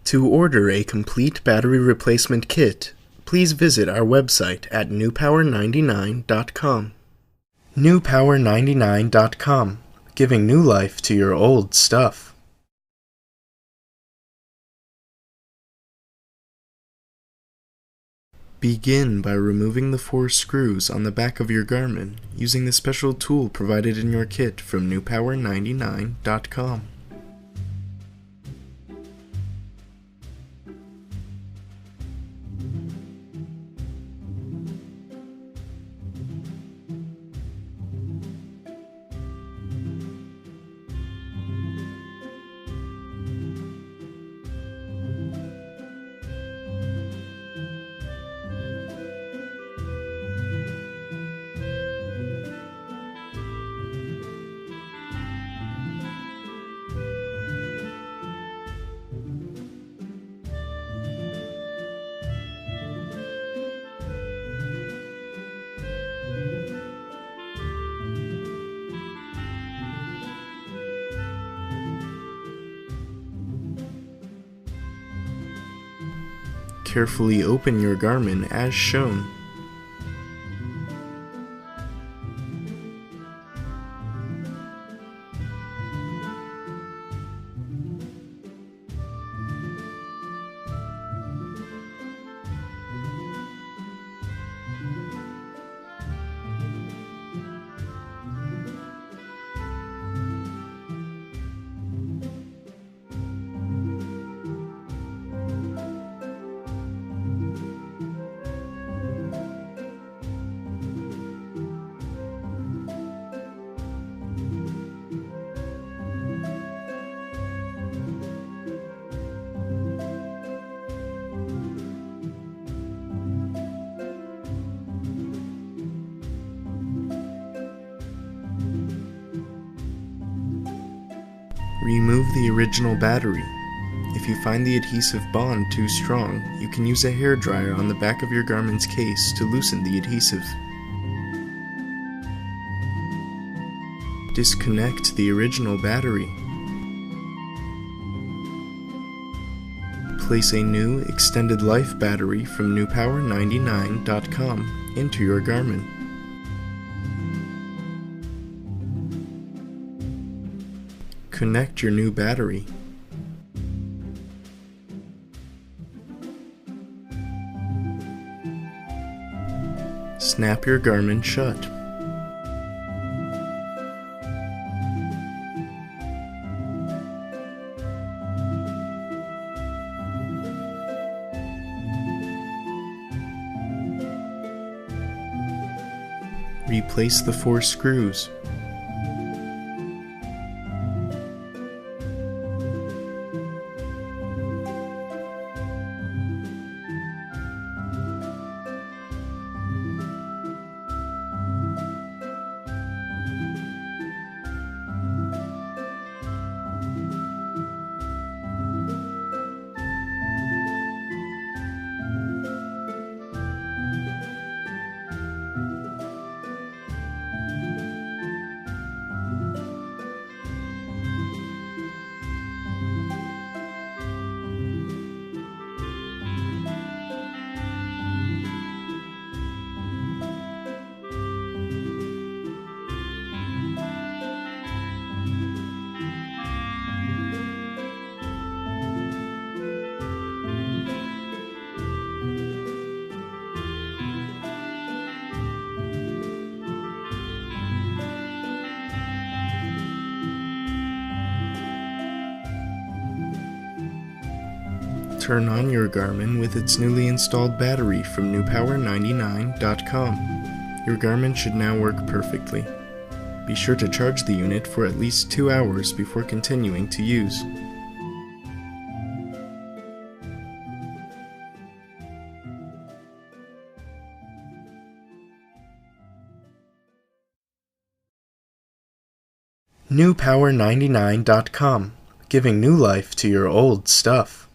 To order a complete battery replacement kit, please visit our website at nupower99.com. nupower99.com, giving new life to your old stuff. Begin by removing the 4 screws on the back of your Garmin using the special tool provided in your kit from nupower99.com. Carefully open your Garmin as shown. Remove the original battery. If you find the adhesive bond too strong, you can use a hairdryer on the back of your Garmin's case to loosen the adhesive. Disconnect the original battery. Place a new extended life battery from nupower99.com into your Garmin. Connect your new battery. Snap your Garmin shut. Replace the 4 screws. Turn on your Garmin with its newly installed battery from nupower99.com. Your Garmin should now work perfectly. Be sure to charge the unit for at least 2 hours before continuing to use. nupower99.com, giving new life to your old stuff.